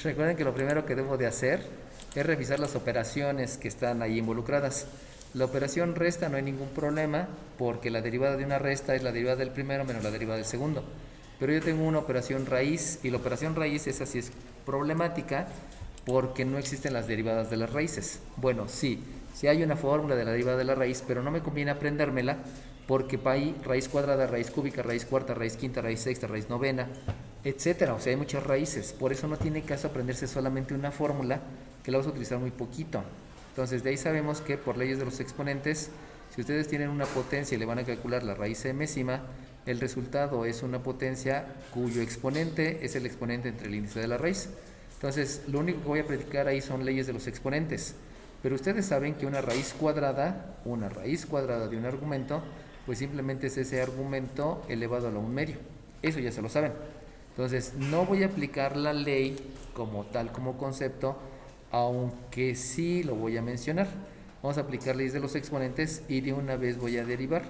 Recuerden que lo primero que debo de hacer es revisar las operaciones que están ahí involucradas. La operación resta no hay ningún problema porque la derivada de una resta es la derivada del primero menos la derivada del segundo. Pero yo tengo una operación raíz y la operación raíz esa sí es problemática porque no existen las derivadas de las raíces. Bueno, sí hay una fórmula de la derivada de la raíz, pero no me conviene aprendérmela porque hay raíz cuadrada, raíz cúbica, raíz cuarta, raíz quinta, raíz sexta, raíz novena, etcétera. O sea, hay muchas raíces. Por eso no tiene caso aprenderse solamente una fórmula que la vas a utilizar muy poquito. Entonces, de ahí sabemos que por leyes de los exponentes, si ustedes tienen una potencia y le van a calcular la raíz mésima, el resultado es una potencia cuyo exponente es el exponente entre el índice de la raíz. Entonces, lo único que voy a predicar ahí son leyes de los exponentes. Pero ustedes saben que una raíz cuadrada de un argumento, pues simplemente es ese argumento elevado a la 1/2. Eso ya se lo saben. Entonces, no voy a aplicar la ley como tal, como concepto, aunque sí lo voy a mencionar. Vamos a aplicar leyes de los exponentes y de una vez voy a derivar.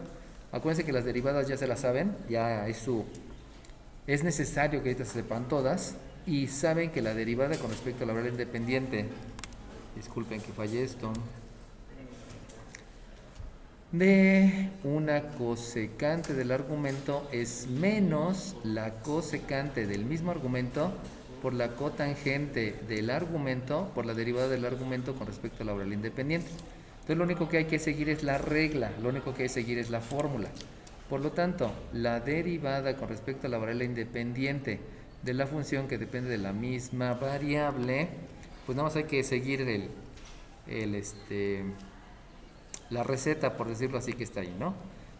Acuérdense que las derivadas ya se las saben, ya es necesario que ahorita se sepan todas y saben que la derivada con respecto a la variable independiente, disculpen que falle esto, de una cosecante del argumento es menos la cosecante del mismo argumento por la cotangente del argumento por la derivada del argumento con respecto a la variable independiente. Entonces lo único que hay que seguir es la regla, lo único que hay que seguir es la fórmula. Por lo tanto, la derivada con respecto a la variable independiente de la función que depende de la misma variable, pues nada más hay que seguir la receta, por decirlo así, que está ahí, ¿no?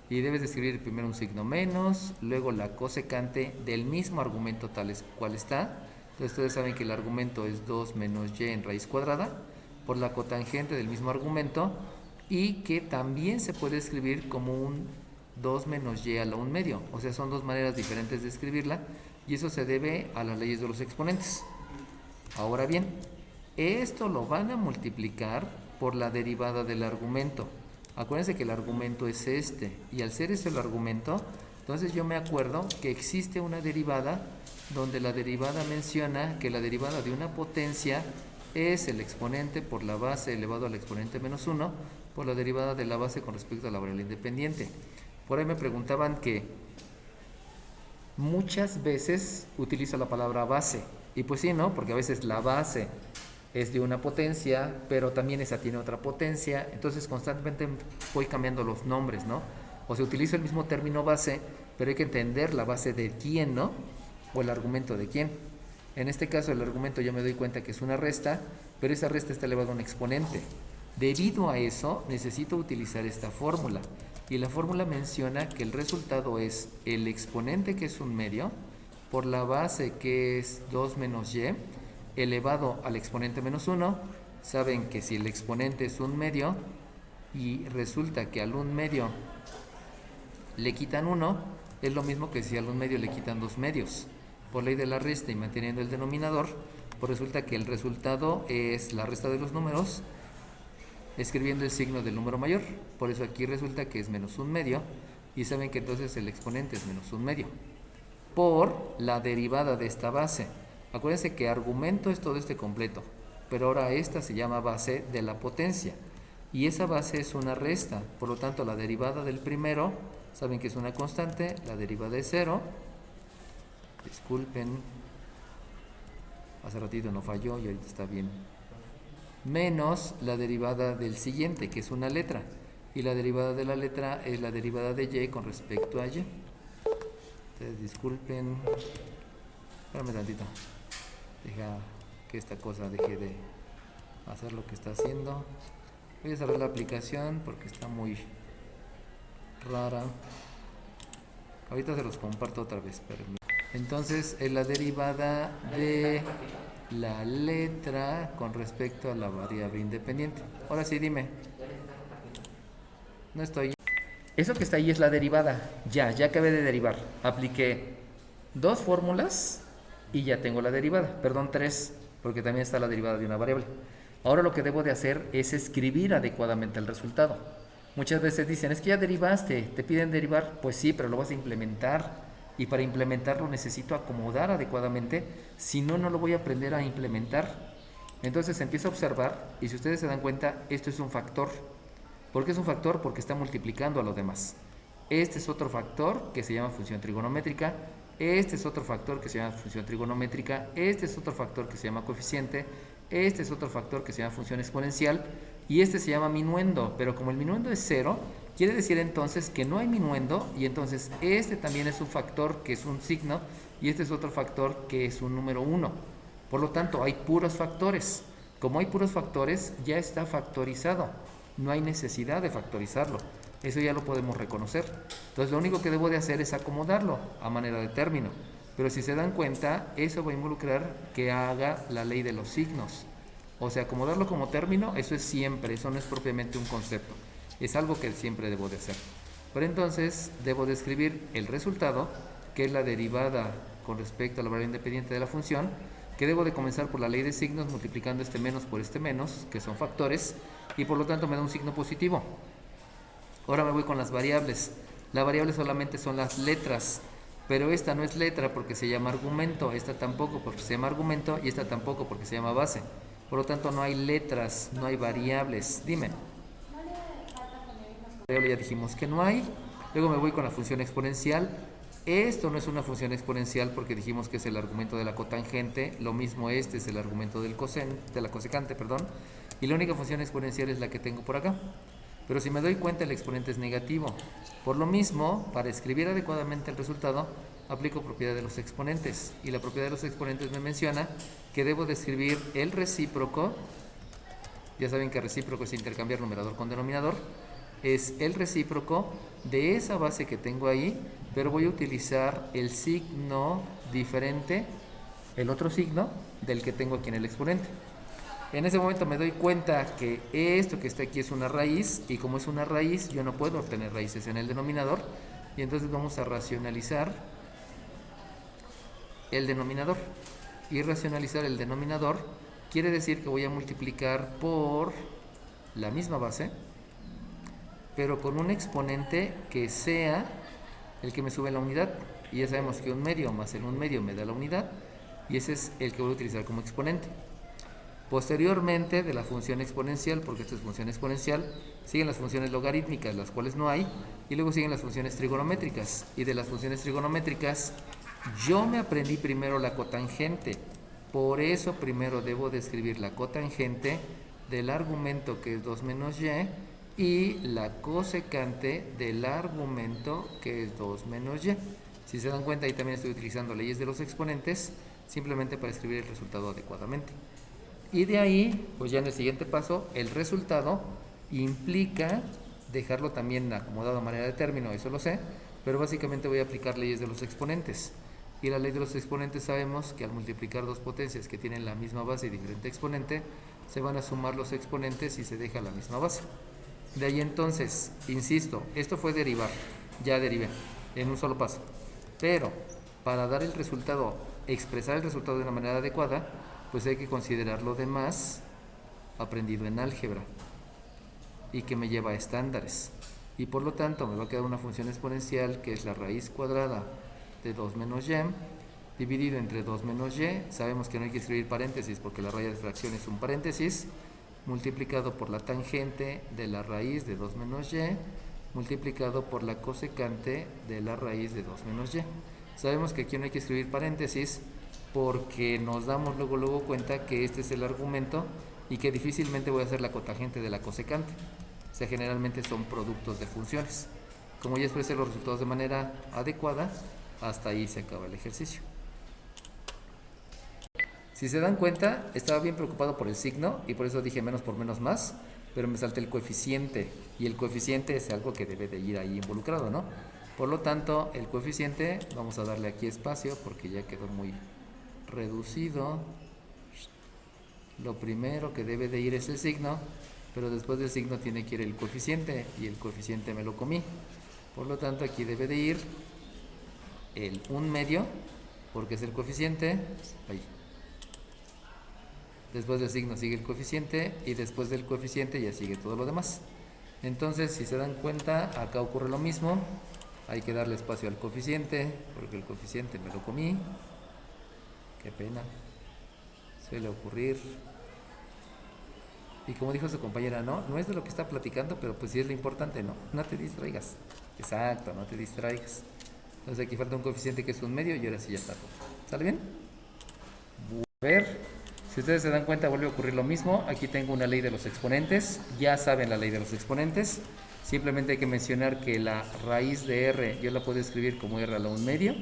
Y debes de escribir primero un signo menos, luego la cosecante del mismo argumento tal cual está. Entonces ustedes saben que el argumento es 2 menos y en raíz cuadrada por la cotangente del mismo argumento y que también se puede escribir como un 2 menos y a la 1/2. O sea, son dos maneras diferentes de escribirla y eso se debe a las leyes de los exponentes. Ahora bien, esto lo van a multiplicar por la derivada del argumento. Acuérdense que el argumento es este y al ser este el argumento, entonces yo me acuerdo que existe una derivada donde la derivada menciona que la derivada de una potencia es el exponente por la base elevado al exponente menos 1 por la derivada de la base con respecto a la variable independiente. Por ahí me preguntaban que muchas veces utilizo la palabra base y pues sí, ¿no? Porque a veces la base es de una potencia, pero también esa tiene otra potencia, entonces constantemente voy cambiando los nombres, ¿no? O sea, utilizo el mismo término base, pero hay que entender la base de quién, ¿no? O el argumento de quién. En este caso el argumento yo me doy cuenta que es una resta, pero esa resta está elevada a un exponente. Debido a eso necesito utilizar esta fórmula y la fórmula menciona que el resultado es el exponente, que es 1/2, por la base, que es 2 menos y, elevado al exponente menos 1. Saben que si el exponente es 1/2 y resulta que al 1/2 le quitan 1, es lo mismo que si al 1/2 le quitan 2/2. Por ley de la resta y manteniendo el denominador, pues resulta que el resultado es la resta de los números escribiendo el signo del número mayor. Por eso aquí resulta que es menos 1/2 y saben que entonces el exponente es menos 1/2 por la derivada de esta base. Acuérdense que argumento es todo este completo, pero ahora esta se llama base de la potencia y esa base es una resta. Por lo tanto, la derivada del primero, saben que es una constante, la derivada es 0. Disculpen, hace ratito no falló y ahorita está bien. Menos la derivada del siguiente, que es una letra. Y la derivada de la letra es la derivada de y con respecto a y. Ustedes disculpen. Espérame tantito. Deja que esta cosa deje de hacer lo que está haciendo. Voy a cerrar la aplicación porque está muy rara. Ahorita se los comparto otra vez. Entonces es la derivada de la letra con respecto a la variable independiente. Ahora sí, dime. No estoy. Eso que está ahí es la derivada. Ya acabé de derivar. Apliqué 2 fórmulas y ya tengo la derivada. Perdón, 3, porque también está la derivada de una variable. Ahora lo que debo de hacer es escribir adecuadamente el resultado. Muchas veces dicen, es que ya derivaste, te piden derivar. Pues sí, pero lo vas a implementar. y para implementarlo necesito acomodar adecuadamente, si no, no lo voy a aprender a implementar. Entonces empiezo a observar y si ustedes se dan cuenta, esto es un factor. ¿Por qué es un factor? Porque está multiplicando a los demás. Este es otro factor que se llama función trigonométrica, este es otro factor que se llama función trigonométrica, este es otro factor que se llama coeficiente, este es otro factor que se llama función exponencial y este se llama minuendo, pero como el minuendo es cero, quiere decir entonces que no hay minuendo y entonces este también es un factor que es un signo y este es otro factor que es un número 1. Por lo tanto, hay puros factores. Como hay puros factores, ya está factorizado. No hay necesidad de factorizarlo. Eso ya lo podemos reconocer. Entonces, lo único que debo de hacer es acomodarlo a manera de término. Pero si se dan cuenta, eso va a involucrar que haga la ley de los signos. O sea, acomodarlo como término, eso es siempre, eso no es propiamente un concepto. Es algo que siempre debo de hacer. Pero entonces, debo de escribir el resultado, que es la derivada con respecto a la variable independiente de la función, que debo de comenzar por la ley de signos multiplicando este menos por este menos, que son factores, y por lo tanto me da un signo positivo. Ahora me voy con las variables. La variable solamente son las letras, pero esta no es letra porque se llama argumento, esta tampoco porque se llama argumento y esta tampoco porque se llama base. Por lo tanto no hay letras, no hay variables. Dime. Ya dijimos que no hay. Luego me voy con la función exponencial. Esto no es una función exponencial porque dijimos que es el argumento de la cotangente, lo mismo este es el argumento del de la cosecante, perdón, y la única función exponencial es la que tengo por acá. Pero si me doy cuenta el exponente es negativo. Por lo mismo, para escribir adecuadamente el resultado, aplico propiedad de los exponentes. Y la propiedad de los exponentes me menciona que debo de escribir el recíproco. Ya saben que recíproco es intercambiar numerador con denominador. Es el recíproco de esa base que tengo ahí, pero voy a utilizar el signo diferente, el otro signo del que tengo aquí en el exponente. En ese momento me doy cuenta que esto que está aquí es una raíz y como es una raíz yo no puedo obtener raíces en el denominador y entonces vamos a racionalizar el denominador. Y racionalizar el denominador quiere decir que voy a multiplicar por la misma base, pero con un exponente que sea el que me sube la unidad. Y ya sabemos que un medio más el un medio me da la unidad y ese es el que voy a utilizar como exponente. Posteriormente de la función exponencial, porque esto es función exponencial, siguen las funciones logarítmicas, las cuales no hay, y luego siguen las funciones trigonométricas. Y de las funciones trigonométricas, yo me aprendí primero la cotangente, por eso primero debo de escribir la cotangente del argumento que es 2 menos y la cosecante del argumento que es 2 menos y. Si se dan cuenta, ahí también estoy utilizando leyes de los exponentes, simplemente para escribir el resultado adecuadamente. Y de ahí, pues ya en el siguiente paso, el resultado implica dejarlo también acomodado a manera de término, eso lo sé, pero básicamente voy a aplicar leyes de los exponentes. Y la ley de los exponentes sabemos que al multiplicar dos potencias que tienen la misma base y diferente exponente, se van a sumar los exponentes y se deja la misma base. De ahí entonces, insisto, esto fue derivar, ya derivé, en un solo paso. Pero para dar el resultado, expresar el resultado de una manera adecuada, pues hay que considerar lo demás aprendido en álgebra y que me lleva a estándares. Y por lo tanto me va a quedar una función exponencial que es la raíz cuadrada de 2 menos y dividido entre 2 menos y. Sabemos que no hay que escribir paréntesis porque la raya de fracción es un paréntesis, multiplicado por la tangente de la raíz de 2 menos y, multiplicado por la cosecante de la raíz de 2 menos y. Sabemos que aquí no hay que escribir paréntesis porque nos damos luego cuenta que este es el argumento y que difícilmente voy a hacer la cotangente de la cosecante. O sea, generalmente son productos de funciones. Como ya expresé los resultados de manera adecuada, hasta ahí se acaba el ejercicio. Si se dan cuenta, estaba bien preocupado por el signo y por eso dije menos por menos más, pero me salté el coeficiente y el coeficiente es algo que debe de ir ahí involucrado, ¿no? Por lo tanto, el coeficiente, vamos a darle aquí espacio porque ya quedó muy reducido. Lo primero que debe de ir es el signo, pero después del signo tiene que ir el coeficiente y el coeficiente me lo comí. Por lo tanto, aquí debe de ir el 1/2 porque es el coeficiente. Ahí. Después del signo sigue el coeficiente y después del coeficiente ya sigue todo lo demás. Entonces, si se dan cuenta, acá ocurre lo mismo. Hay que darle espacio al coeficiente, porque el coeficiente me lo comí. Qué pena. Suele ocurrir. Y como dijo su compañera, no es de lo que está platicando, pero pues sí es lo importante, no te distraigas. Exacto, no te distraigas. Entonces aquí falta un coeficiente que es un medio y ahora sí ya está todo. ¿Sale bien? A ver, si ustedes se dan cuenta vuelve a ocurrir lo mismo. Aquí tengo una ley de los exponentes, ya saben la ley de los exponentes. Simplemente hay que mencionar que la raíz de r yo la puedo escribir como r a la 1 medio.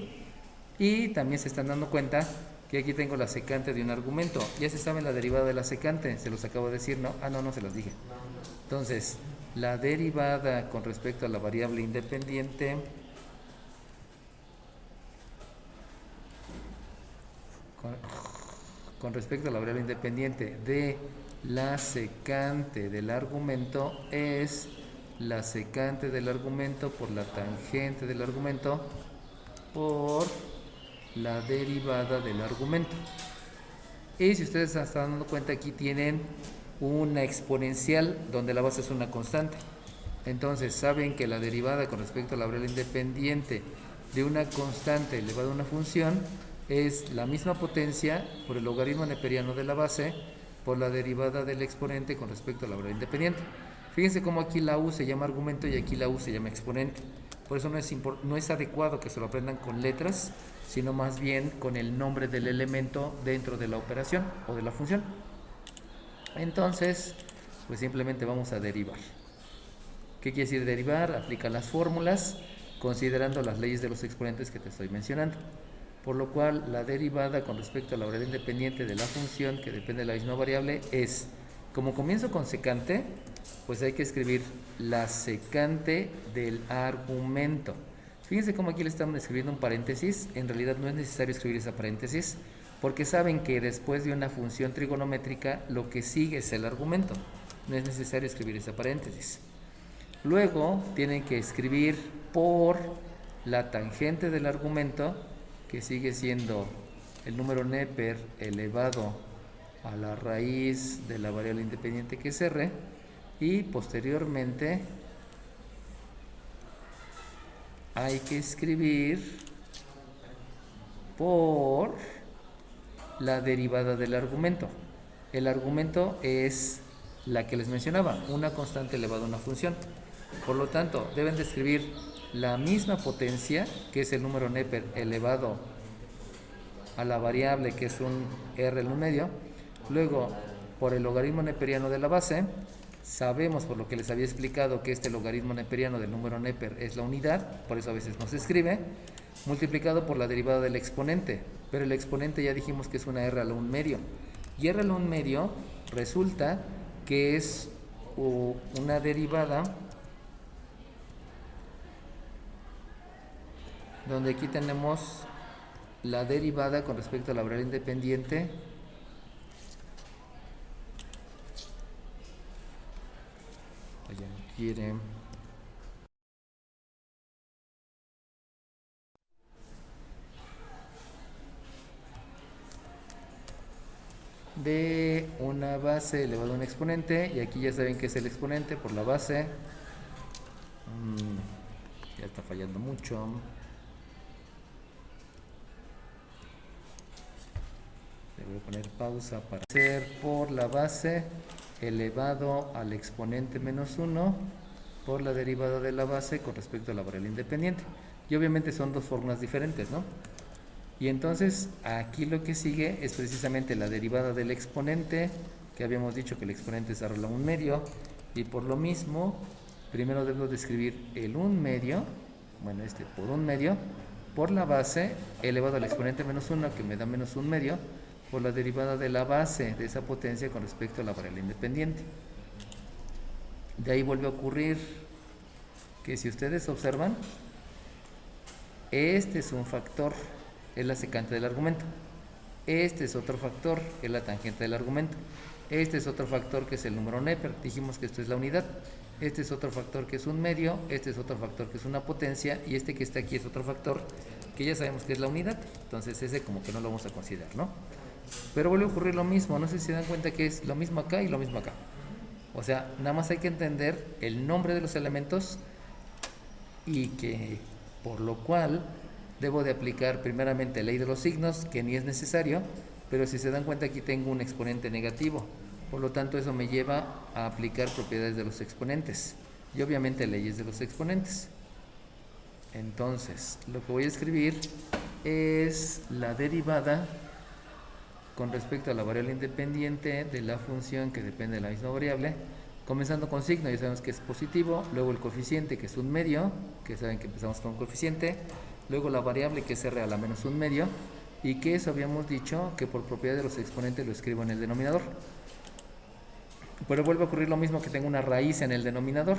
Y también se están dando cuenta que aquí tengo la secante de un argumento. Ya se sabe la derivada de la secante, se los acabo de decir, ¿no? No se los dije. Entonces, la derivada con respecto a la variable independiente con respecto a la variable independiente de la secante del argumento es la secante del argumento por la tangente del argumento por la derivada del argumento. Y si ustedes se están dando cuenta, aquí tienen una exponencial donde la base es una constante. Entonces saben que la derivada con respecto a la variable independiente de una constante elevada a una función es la misma potencia por el logaritmo neperiano de la base por la derivada del exponente con respecto a la variable independiente. Fíjense cómo aquí la u se llama argumento y aquí la u se llama exponente. Por eso no es adecuado que se lo aprendan con letras, sino más bien con el nombre del elemento dentro de la operación o de la función. Entonces, pues simplemente vamos a derivar. ¿Qué quiere decir derivar? Aplica las fórmulas considerando las leyes de los exponentes que te estoy mencionando. Por lo cual, la derivada con respecto a la variable independiente de la función que depende de la misma variable es, como comienzo con secante, pues hay que escribir la secante del argumento. Fíjense cómo aquí le estamos escribiendo un paréntesis. En realidad no es necesario escribir esa paréntesis, porque saben que después de una función trigonométrica lo que sigue es el argumento. No es necesario escribir esa paréntesis. Luego tienen que escribir por la tangente del argumento, que sigue siendo el número Neper elevado a la raíz de la variable independiente que es r, y posteriormente hay que escribir por la derivada del argumento. El argumento es la que les mencionaba, una constante elevada a una función. Por lo tanto, deben de escribir la misma potencia, que es el número Neper elevado a la variable, que es un r en un medio. Luego, por el logaritmo neperiano de la base, sabemos por lo que les había explicado que este logaritmo neperiano del número Neper es la unidad, por eso a veces no se escribe, multiplicado por la derivada del exponente. Pero el exponente ya dijimos que es una r a la 1 medio. Y r a la 1 medio resulta que es una derivada donde aquí tenemos la derivada con respecto a la variable independiente de una base elevado a un exponente, y aquí ya saben que es el exponente por la base. Ya está fallando mucho. Le voy a poner pausa para hacer por la base elevado al exponente menos 1 por la derivada de la base con respecto a la variable independiente. Y obviamente son dos fórmulas diferentes, ¿no? Y entonces aquí lo que sigue es precisamente la derivada del exponente, que habíamos dicho que el exponente es r a la 1 medio, y por lo mismo primero debo de escribir el 1 medio, bueno, por 1 medio, por la base elevado al exponente menos 1, que me da menos 1 medio, por la derivada de la base de esa potencia con respecto a la variable independiente. De ahí vuelve a ocurrir que, si ustedes observan, este es un factor, es la secante del argumento. Este es otro factor, que es la tangente del argumento. Este es otro factor, que es el número Neper. Dijimos que esto es la unidad. Este es otro factor, que es un medio. Este es otro factor, que es una potencia. Y este que está aquí es otro factor, que ya sabemos que es la unidad. Entonces ese como que no lo vamos a considerar, ¿no? Pero vuelve a ocurrir lo mismo. No sé si se dan cuenta que es lo mismo acá y lo mismo acá. O sea, nada más hay que entender el nombre de los elementos y que por lo cual debo de aplicar primeramente ley de los signos, que ni es necesario, pero si se dan cuenta aquí tengo un exponente negativo, por lo tanto eso me lleva a aplicar propiedades de los exponentes y obviamente leyes de los exponentes. Entonces, lo que voy a escribir es la derivada con respecto a la variable independiente de la función que depende de la misma variable, comenzando con signo, ya sabemos que es positivo, luego el coeficiente, que es un medio, que saben que empezamos con un coeficiente, luego la variable, que es r a la menos un medio, y que eso habíamos dicho que por propiedad de los exponentes lo escribo en el denominador. Pero vuelve a ocurrir lo mismo, que tengo una raíz en el denominador.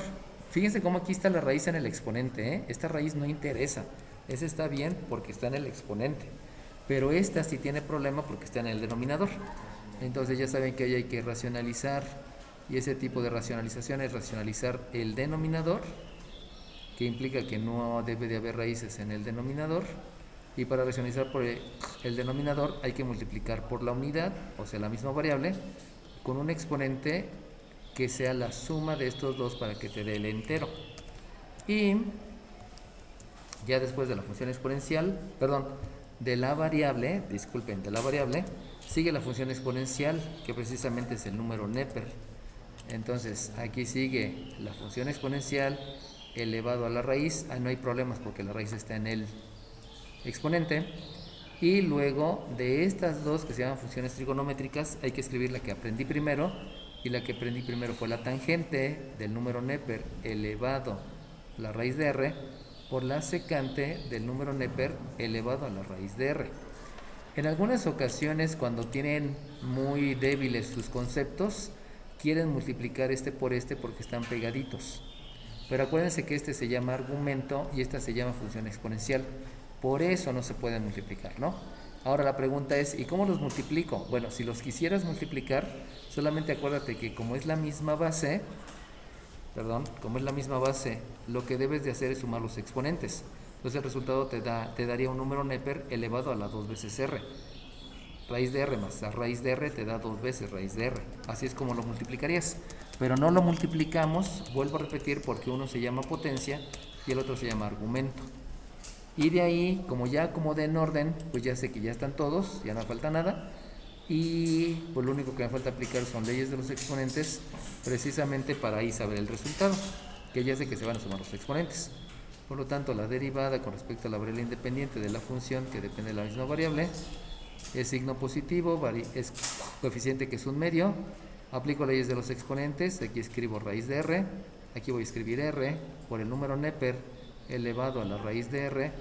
Fíjense cómo aquí está la raíz en el exponente, ¿eh? Esta raíz no interesa, esa está bien porque está en el exponente, pero esta sí tiene problema porque está en el denominador. Entonces ya saben que ahí hay que racionalizar, y ese tipo de racionalización es racionalizar el denominador, que implica que no debe de haber raíces en el denominador, y para racionalizar por el denominador hay que multiplicar por la unidad, o sea la misma variable, con un exponente que sea la suma de estos dos para que te dé el entero. Y ya después de la función exponencial, de la variable, sigue la función exponencial, que precisamente es el número Neper. Entonces aquí sigue la función exponencial elevado a la raíz. No hay problemas porque la raíz está en el exponente. Y luego de estas dos que se llaman funciones trigonométricas hay que escribir la que aprendí primero, y la que aprendí primero fue la tangente del número Neper elevado a la raíz de r por la secante del número Neper elevado a la raíz de r. En algunas ocasiones, cuando tienen muy débiles sus conceptos, quieren multiplicar este por este porque están pegaditos, pero acuérdense que este se llama argumento y esta se llama función exponencial, por eso no se pueden multiplicar, ¿no? Ahora la pregunta es, ¿y cómo los multiplico? Bueno, si los quisieras multiplicar, solamente acuérdate que como es la misma base, lo que debes de hacer es sumar los exponentes. Entonces el resultado te daría un número Neper elevado a la 2 veces r. Raíz de r más la raíz de r te da 2 veces raíz de r. Así es como lo multiplicarías. Pero no lo multiplicamos, vuelvo a repetir, porque uno se llama potencia y el otro se llama argumento. Y de ahí, como ya acomodé en orden, pues ya sé que ya están todos, ya no falta nada. Y pues lo único que me falta aplicar son leyes de los exponentes, precisamente para ahí saber el resultado, que ya sé que se van a sumar los exponentes. Por lo tanto, la derivada con respecto a la variable independiente de la función que depende de la misma variable es signo positivo, es coeficiente que es un medio, aplico leyes de los exponentes, aquí escribo raíz de r, aquí voy a escribir r por el número Neper elevado a la raíz de r,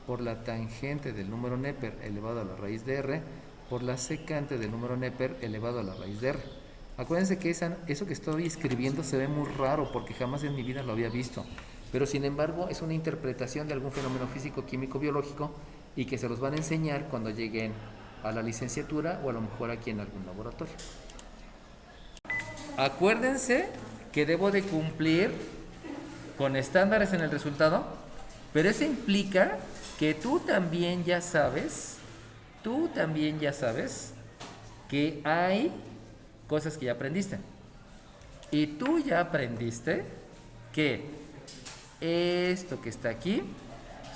por la tangente del número Neper elevado a la raíz de r, por la secante del número Neper elevado a la raíz de r. Acuérdense que eso que estoy escribiendo se ve muy raro porque jamás en mi vida lo había visto, pero sin embargo es una interpretación de algún fenómeno físico, químico, biológico, y que se los van a enseñar cuando lleguen a la licenciatura o a lo mejor aquí en algún laboratorio. Acuérdense que debo de cumplir con estándares en el resultado, pero eso implica que tú también ya sabes que hay cosas que ya aprendiste. Y tú ya aprendiste que esto que está aquí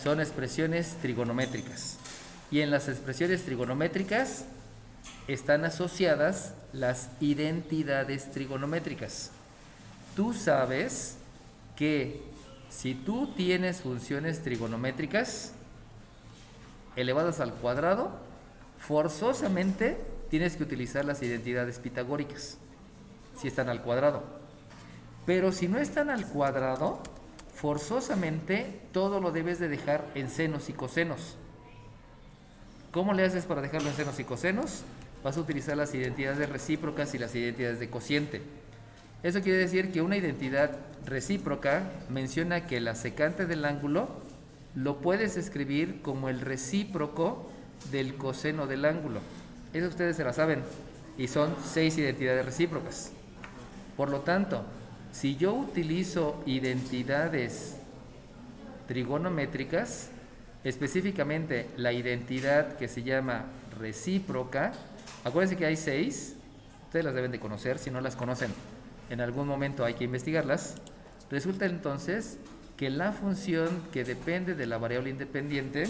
son expresiones trigonométricas. Y en las expresiones trigonométricas están asociadas las identidades trigonométricas. Tú sabes que si tú tienes funciones trigonométricas elevadas al cuadrado, forzosamente tienes que utilizar las identidades pitagóricas, si están al cuadrado. Pero si no están al cuadrado, forzosamente todo lo debes de dejar en senos y cosenos. ¿Cómo le haces para dejarlo en senos y cosenos? Vas a utilizar las identidades recíprocas y las identidades de cociente. Eso quiere decir que una identidad recíproca menciona que la secante del ángulo lo puedes escribir como el recíproco del coseno del ángulo. Eso ustedes se la saben. Y son 6 identidades recíprocas. Por lo tanto, si yo utilizo identidades trigonométricas, específicamente la identidad que se llama recíproca, acuérdense que hay 6, ustedes las deben de conocer, si no las conocen, en algún momento hay que investigarlas. Resulta entonces que la función que depende de la variable independiente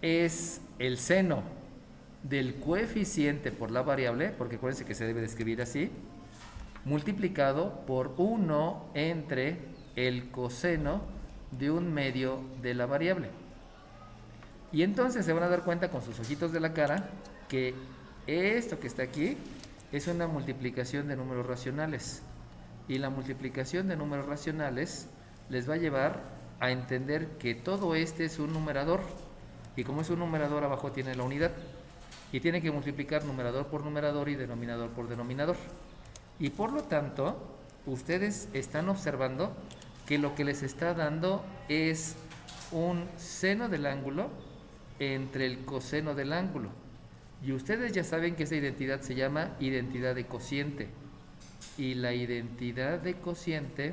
es el seno del coeficiente por la variable, porque acuérdense que se debe de escribir así, multiplicado por 1 entre el coseno de un medio de la variable. Y entonces se van a dar cuenta con sus ojitos de la cara que esto que está aquí es una multiplicación de números racionales. Y la multiplicación de números racionales les va a llevar a entender que todo este es un numerador. Y como es un numerador, abajo tiene la unidad. Y tiene que multiplicar numerador por numerador y denominador por denominador. Y por lo tanto, ustedes están observando que lo que les está dando es un seno del ángulo entre el coseno del ángulo. Y ustedes ya saben que esa identidad se llama identidad de cociente. Y la identidad de cociente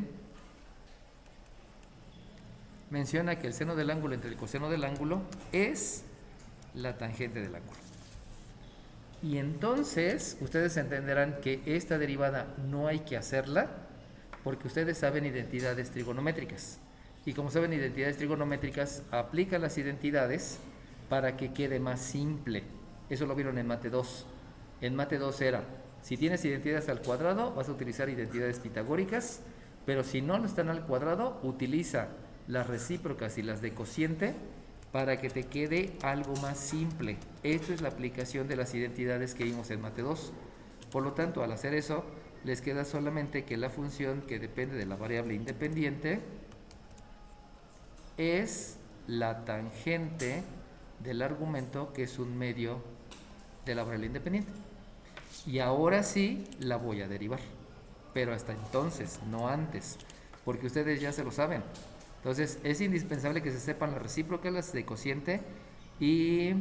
menciona que el seno del ángulo entre el coseno del ángulo es la tangente del ángulo. Y entonces ustedes entenderán que esta derivada no hay que hacerla porque ustedes saben identidades trigonométricas. Y como saben identidades trigonométricas, aplican las identidades para que quede más simple. Eso lo vieron en Mate 2. En Mate 2 era, si tienes identidades al cuadrado, vas a utilizar identidades pitagóricas, pero si no están al cuadrado, utiliza las recíprocas y las de cociente para que te quede algo más simple. Esto es la aplicación de las identidades que vimos en Mate 2. Por lo tanto, al hacer eso, les queda solamente que la función que depende de la variable independiente es la tangente del argumento, que es un medio de la variable independiente. Y ahora sí la voy a derivar, pero hasta entonces, no antes, porque ustedes ya se lo saben. Entonces es indispensable que se sepan las recíprocas, las de cociente y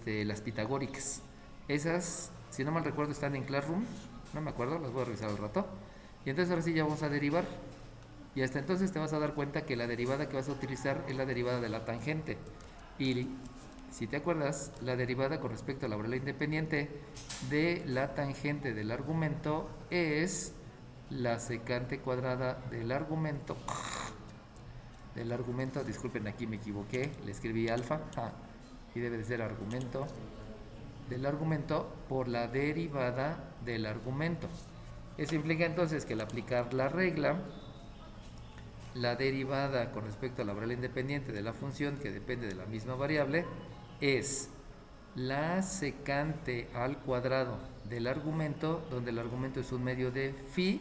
las pitagóricas. Esas, si no mal recuerdo, están en Classroom, no me acuerdo, las voy a revisar al rato. Y entonces ahora sí ya vamos a derivar. Y hasta entonces te vas a dar cuenta que la derivada que vas a utilizar es la derivada de la tangente. Y si te acuerdas, la derivada con respecto a la variable independiente de la tangente del argumento es la secante cuadrada del argumento. Disculpen, aquí me equivoqué, le escribí alfa, y debe de ser argumento del argumento por la derivada del argumento. Eso implica entonces que al aplicar la regla, la derivada con respecto a la variable independiente de la función que depende de la misma variable es la secante al cuadrado del argumento, donde el argumento es un medio de phi,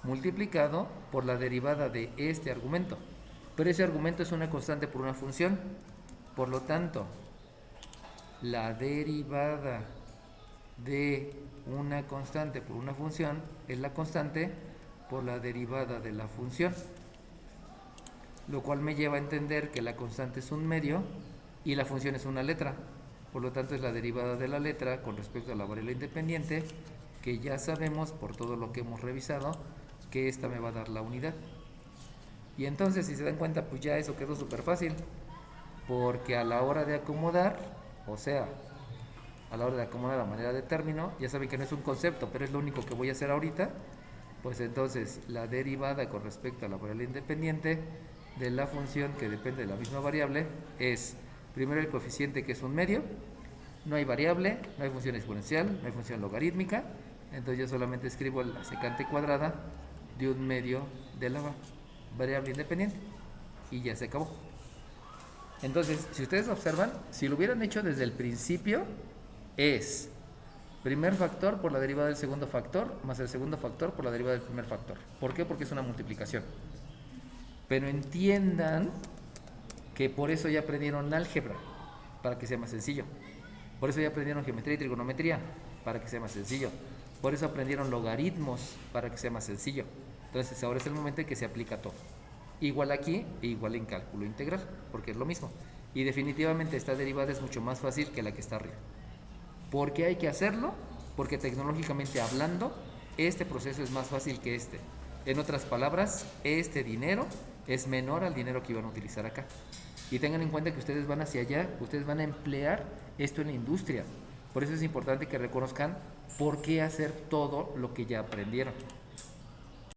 multiplicado por la derivada de este argumento. Pero ese argumento es una constante por una función. Por lo tanto, la derivada de una constante por una función es la constante por la derivada de la función, lo cual me lleva a entender que la constante es un medio y la función es una letra. Por lo tanto, es la derivada de la letra con respecto a la variable independiente, que ya sabemos por todo lo que hemos revisado que esta me va a dar la unidad. Y entonces, si se dan cuenta, pues ya eso quedó súper fácil, porque a la hora de acomodar, o sea, a la hora de acomodar la manera de término, ya saben que no es un concepto, pero es lo único que voy a hacer ahorita. Pues entonces la derivada con respecto a la variable independiente de la función que depende de la misma variable es primero el coeficiente, que es un medio, no hay variable, no hay función exponencial, no hay función logarítmica, entonces yo solamente escribo la secante cuadrada de un medio de la variable independiente y ya se acabó. Entonces, si ustedes observan, si lo hubieran hecho desde el principio, es primer factor por la derivada del segundo factor más el segundo factor por la derivada del primer factor. ¿Por qué? Porque es una multiplicación. Pero entiendan que por eso ya aprendieron álgebra, para que sea más sencillo. Por eso ya aprendieron geometría y trigonometría, para que sea más sencillo. Por eso aprendieron logaritmos, para que sea más sencillo. Entonces ahora es el momento en que se aplica todo. Igual aquí e igual en cálculo integral, porque es lo mismo. Y definitivamente esta derivada es mucho más fácil que la que está arriba. ¿Por qué hay que hacerlo? Porque tecnológicamente hablando, este proceso es más fácil que este. En otras palabras, este dinero es menor al dinero que iban a utilizar acá. Y tengan en cuenta que ustedes van hacia allá, ustedes van a emplear esto en la industria. Por eso es importante que reconozcan por qué hacer todo lo que ya aprendieron.